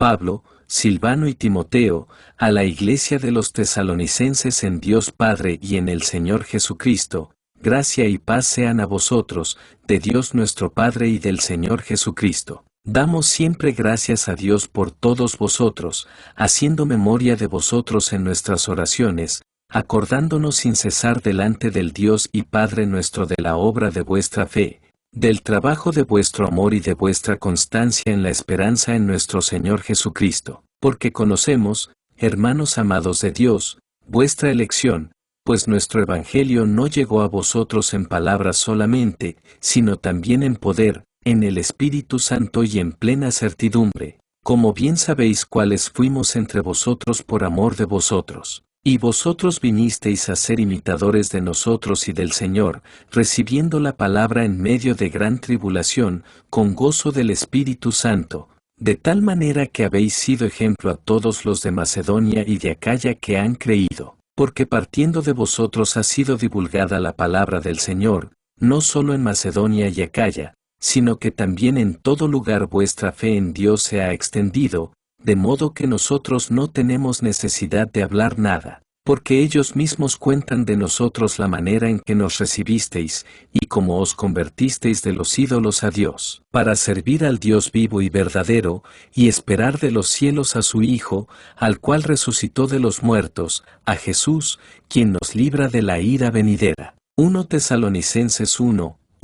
Pablo, Silvano y Timoteo, a la iglesia de los tesalonicenses en Dios Padre y en el Señor Jesucristo, gracia y paz sean a vosotros, de Dios nuestro Padre y del Señor Jesucristo. Damos siempre gracias a Dios por todos vosotros, haciendo memoria de vosotros en nuestras oraciones, acordándonos sin cesar delante del Dios y Padre nuestro de la obra de vuestra fe, del trabajo de vuestro amor y de vuestra constancia en la esperanza en nuestro Señor Jesucristo, porque conocemos, hermanos amados de Dios, vuestra elección, pues nuestro Evangelio no llegó a vosotros en palabras solamente, sino también en poder, en el Espíritu Santo y en plena certidumbre, como bien sabéis cuáles fuimos entre vosotros por amor de vosotros. Y vosotros vinisteis a ser imitadores de nosotros y del Señor, recibiendo la palabra en medio de gran tribulación, con gozo del Espíritu Santo, de tal manera que habéis sido ejemplo a todos los de Macedonia y de Acaya que han creído, porque partiendo de vosotros ha sido divulgada la palabra del Señor, no solo en Macedonia y Acaya, sino que también en todo lugar vuestra fe en Dios se ha extendido, de modo que nosotros no tenemos necesidad de hablar nada, porque ellos mismos cuentan de nosotros la manera en que nos recibisteis, y cómo os convertisteis de los ídolos a Dios, para servir al Dios vivo y verdadero, y esperar de los cielos a su Hijo, al cual resucitó de los muertos, a Jesús, quien nos libra de la ira venidera. 1 Tesalonicenses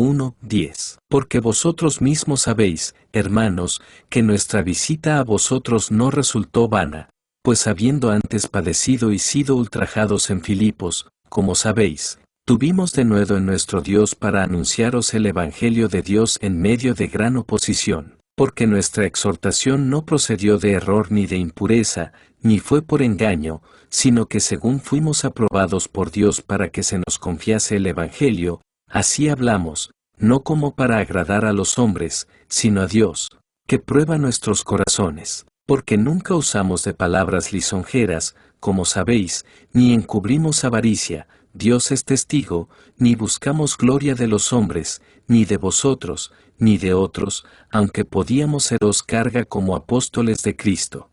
1:10. Porque vosotros mismos sabéis, hermanos, que nuestra visita a vosotros no resultó vana, pues habiendo antes padecido y sido ultrajados en Filipos, como sabéis, tuvimos denuedo en nuestro Dios para anunciaros el Evangelio de Dios en medio de gran oposición, porque nuestra exhortación no procedió de error ni de impureza, ni fue por engaño, sino que según fuimos aprobados por Dios para que se nos confiase el Evangelio, así hablamos, no como para agradar a los hombres, sino a Dios, que prueba nuestros corazones, porque nunca usamos de palabras lisonjeras, como sabéis, ni encubrimos avaricia, Dios es testigo, ni buscamos gloria de los hombres, ni de vosotros, ni de otros, aunque podíamos seros carga como apóstoles de Cristo.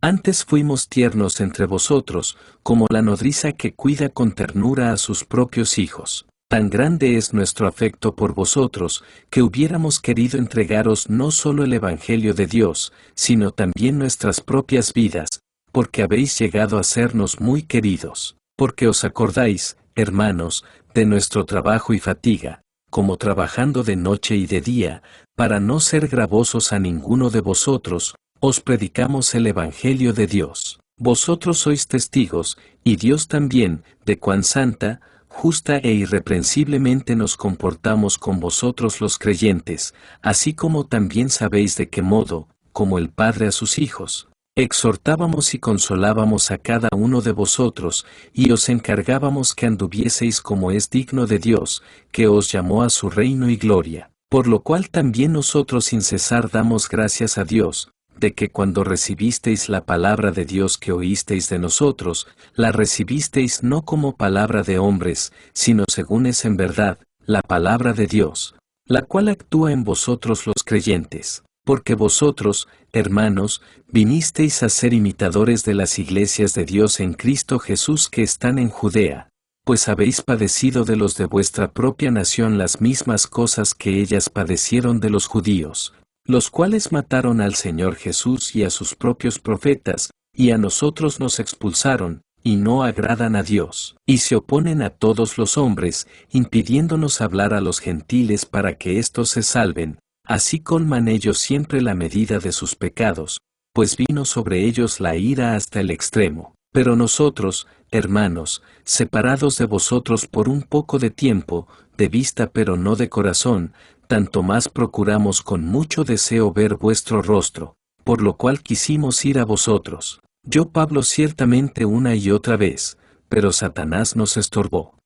Antes fuimos tiernos entre vosotros, como la nodriza que cuida con ternura a sus propios hijos. Tan grande es nuestro afecto por vosotros, que hubiéramos querido entregaros no solo el Evangelio de Dios, sino también nuestras propias vidas, porque habéis llegado a sernos muy queridos, porque os acordáis, hermanos, de nuestro trabajo y fatiga, como trabajando de noche y de día, para no ser gravosos a ninguno de vosotros, os predicamos el Evangelio de Dios. Vosotros sois testigos, y Dios también, de cuán santa, justa e irreprensiblemente nos comportamos con vosotros los creyentes, así como también sabéis de qué modo, como el Padre a sus hijos, exhortábamos y consolábamos a cada uno de vosotros, y os encargábamos que anduvieseis como es digno de Dios, que os llamó a su reino y gloria, por lo cual también nosotros sin cesar damos gracias a Dios, de que cuando recibisteis la palabra de Dios que oísteis de nosotros, la recibisteis no como palabra de hombres, sino según es en verdad, la palabra de Dios, la cual actúa en vosotros los creyentes, porque vosotros, hermanos, vinisteis a ser imitadores de las iglesias de Dios en Cristo Jesús que están en Judea, pues habéis padecido de los de vuestra propia nación las mismas cosas que ellas padecieron de los judíos, los cuales mataron al Señor Jesús y a sus propios profetas, y a nosotros nos expulsaron, y no agradan a Dios, y se oponen a todos los hombres, impidiéndonos hablar a los gentiles para que éstos se salven, así colman ellos siempre la medida de sus pecados, pues vino sobre ellos la ira hasta el extremo. Pero nosotros, hermanos, separados de vosotros por un poco de tiempo, de vista pero no de corazón, tanto más procuramos con mucho deseo ver vuestro rostro, por lo cual quisimos ir a vosotros. Yo Pablo ciertamente una y otra vez, pero Satanás nos estorbó.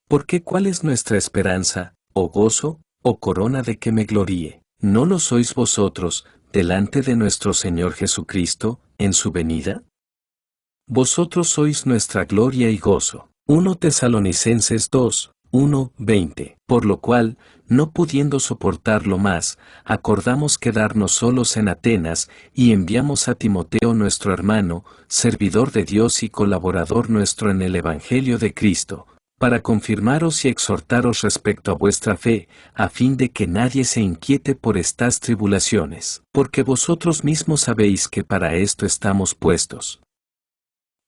Porque ¿cuál es nuestra esperanza, o gozo, o corona de que me gloríe? ¿No lo sois vosotros, delante de nuestro Señor Jesucristo, en su venida? Vosotros sois nuestra gloria y gozo. 1 Tesalonicenses 2, 1:20. Por lo cual, no pudiendo soportarlo más, acordamos quedarnos solos en Atenas, y enviamos a Timoteo nuestro hermano, servidor de Dios y colaborador nuestro en el Evangelio de Cristo, para confirmaros y exhortaros respecto a vuestra fe, a fin de que nadie se inquiete por estas tribulaciones, porque vosotros mismos sabéis que para esto estamos puestos.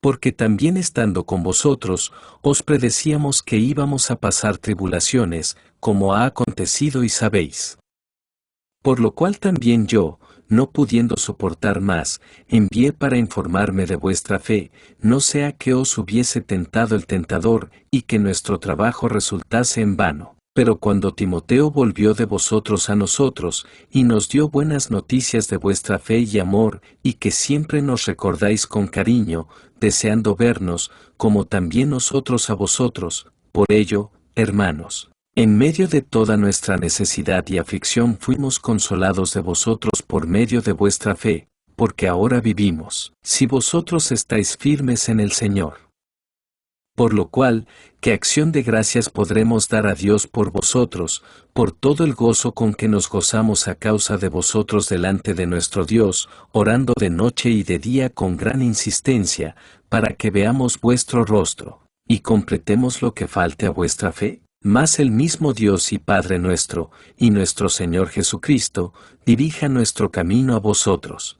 Porque también estando con vosotros, os predecíamos que íbamos a pasar tribulaciones, como ha acontecido y sabéis. Por lo cual también yo, no pudiendo soportar más, envié para informarme de vuestra fe, no sea que os hubiese tentado el tentador, y que nuestro trabajo resultase en vano. Pero cuando Timoteo volvió de vosotros a nosotros, y nos dio buenas noticias de vuestra fe y amor, y que siempre nos recordáis con cariño, deseando vernos, como también nosotros a vosotros, por ello, hermanos, en medio de toda nuestra necesidad y aflicción fuimos consolados de vosotros por medio de vuestra fe, porque ahora vivimos, si vosotros estáis firmes en el Señor. Por lo cual, ¿qué acción de gracias podremos dar a Dios por vosotros, por todo el gozo con que nos gozamos a causa de vosotros delante de nuestro Dios, orando de noche y de día con gran insistencia, para que veamos vuestro rostro, y completemos lo que falte a vuestra fe? Mas el mismo Dios y Padre nuestro, y nuestro Señor Jesucristo, dirija nuestro camino a vosotros.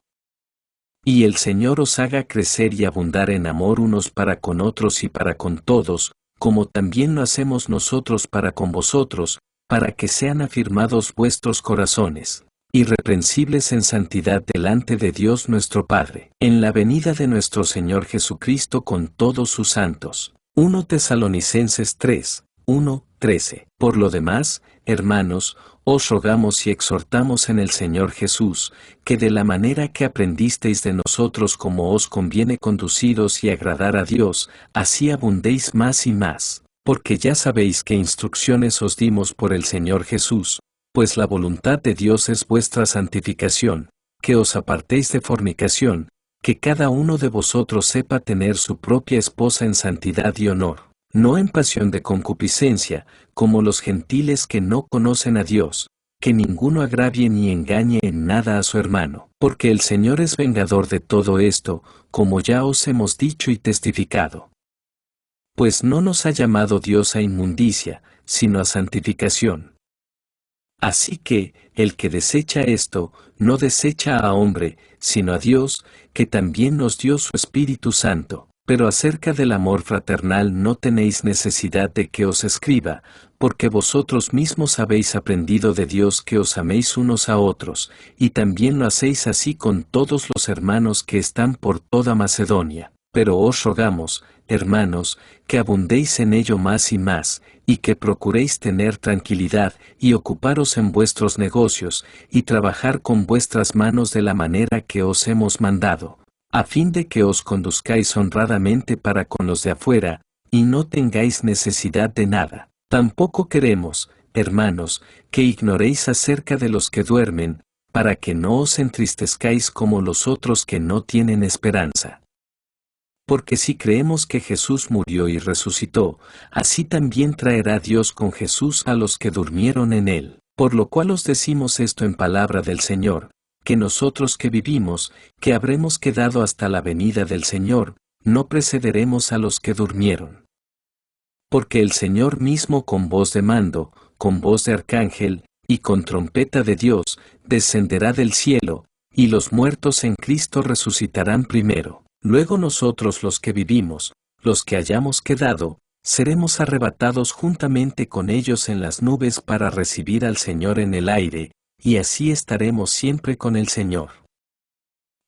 Y el Señor os haga crecer y abundar en amor unos para con otros y para con todos, como también lo hacemos nosotros para con vosotros, para que sean afirmados vuestros corazones, irreprensibles en santidad delante de Dios nuestro Padre, en la venida de nuestro Señor Jesucristo con todos sus santos. 1 Tesalonicenses 3:1-13. Por lo demás, hermanos, os rogamos y exhortamos en el Señor Jesús, que de la manera que aprendisteis de nosotros como os conviene conduciros y agradar a Dios, así abundéis más y más, porque ya sabéis qué instrucciones os dimos por el Señor Jesús, pues la voluntad de Dios es vuestra santificación, que os apartéis de fornicación, que cada uno de vosotros sepa tener su propia esposa en santidad y honor, no en pasión de concupiscencia, como los gentiles que no conocen a Dios, que ninguno agravie ni engañe en nada a su hermano, porque el Señor es vengador de todo esto, como ya os hemos dicho y testificado. Pues no nos ha llamado Dios a inmundicia, sino a santificación. Así que, el que desecha esto, no desecha a hombre, sino a Dios, que también nos dio su Espíritu Santo. Pero acerca del amor fraternal no tenéis necesidad de que os escriba, porque vosotros mismos habéis aprendido de Dios que os améis unos a otros, y también lo hacéis así con todos los hermanos que están por toda Macedonia. Pero os rogamos, hermanos, que abundéis en ello más y más, y que procuréis tener tranquilidad, y ocuparos en vuestros negocios, y trabajar con vuestras manos de la manera que os hemos mandado, a fin de que os conduzcáis honradamente para con los de afuera, y no tengáis necesidad de nada. Tampoco queremos, hermanos, que ignoréis acerca de los que duermen, para que no os entristezcáis como los otros que no tienen esperanza. Porque si creemos que Jesús murió y resucitó, así también traerá Dios con Jesús a los que durmieron en él. Por lo cual os decimos esto en palabra del Señor, que nosotros que vivimos, que habremos quedado hasta la venida del Señor, no precederemos a los que durmieron. Porque el Señor mismo con voz de mando, con voz de arcángel, y con trompeta de Dios, descenderá del cielo, y los muertos en Cristo resucitarán primero. Luego nosotros los que vivimos, los que hayamos quedado, seremos arrebatados juntamente con ellos en las nubes para recibir al Señor en el aire, y así estaremos siempre con el Señor.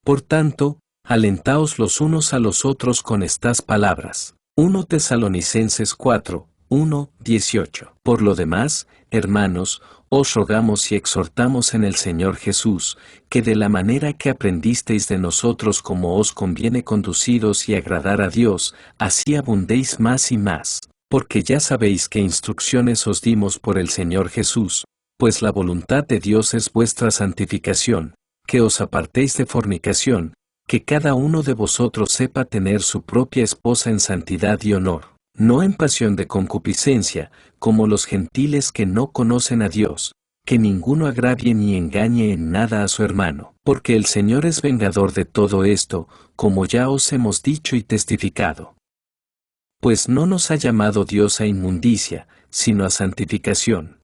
Por tanto, alentaos los unos a los otros con estas palabras. 1 Tesalonicenses 4:1-18. Por lo demás, hermanos, os rogamos y exhortamos en el Señor Jesús, que de la manera que aprendisteis de nosotros como os conviene conduciros y agradar a Dios, así abundéis más y más, porque ya sabéis qué instrucciones os dimos por el Señor Jesús, pues la voluntad de Dios es vuestra santificación, que os apartéis de fornicación, que cada uno de vosotros sepa tener su propia esposa en santidad y honor, no en pasión de concupiscencia, como los gentiles que no conocen a Dios, que ninguno agravie ni engañe en nada a su hermano, porque el Señor es vengador de todo esto, como ya os hemos dicho y testificado. Pues no nos ha llamado Dios a inmundicia, sino a santificación.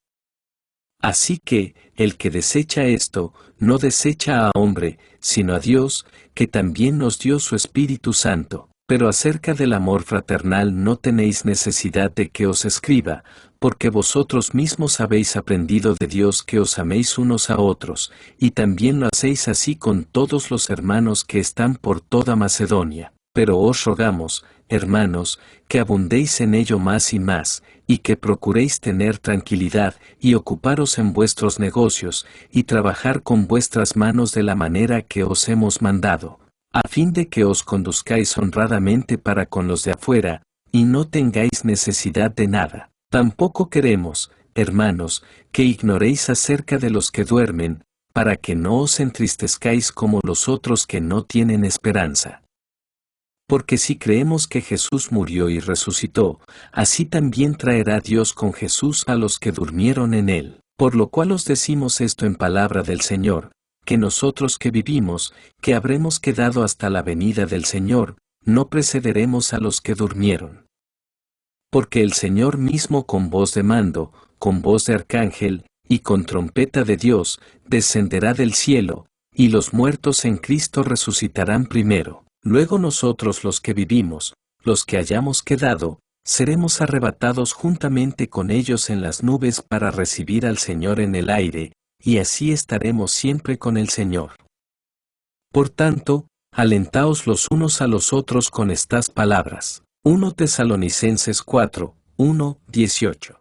Así que, el que desecha esto, no desecha a hombre, sino a Dios, que también nos dio su Espíritu Santo. Pero acerca del amor fraternal no tenéis necesidad de que os escriba, porque vosotros mismos habéis aprendido de Dios que os améis unos a otros, y también lo hacéis así con todos los hermanos que están por toda Macedonia. Pero os rogamos, hermanos, que abundéis en ello más y más, y que procuréis tener tranquilidad, y ocuparos en vuestros negocios, y trabajar con vuestras manos de la manera que os hemos mandado, a fin de que os conduzcáis honradamente para con los de afuera, y no tengáis necesidad de nada. Tampoco queremos, hermanos, que ignoréis acerca de los que duermen, para que no os entristezcáis como los otros que no tienen esperanza. Porque si creemos que Jesús murió y resucitó, así también traerá Dios con Jesús a los que durmieron en él. Por lo cual os decimos esto en palabra del Señor, que nosotros que vivimos, que habremos quedado hasta la venida del Señor, no precederemos a los que durmieron. Porque el Señor mismo con voz de mando, con voz de arcángel, y con trompeta de Dios, descenderá del cielo, y los muertos en Cristo resucitarán primero. Luego nosotros los que vivimos, los que hayamos quedado, seremos arrebatados juntamente con ellos en las nubes para recibir al Señor en el aire, y así estaremos siempre con el Señor. Por tanto, alentaos los unos a los otros con estas palabras. 1 Tesalonicenses 4, 1, 18.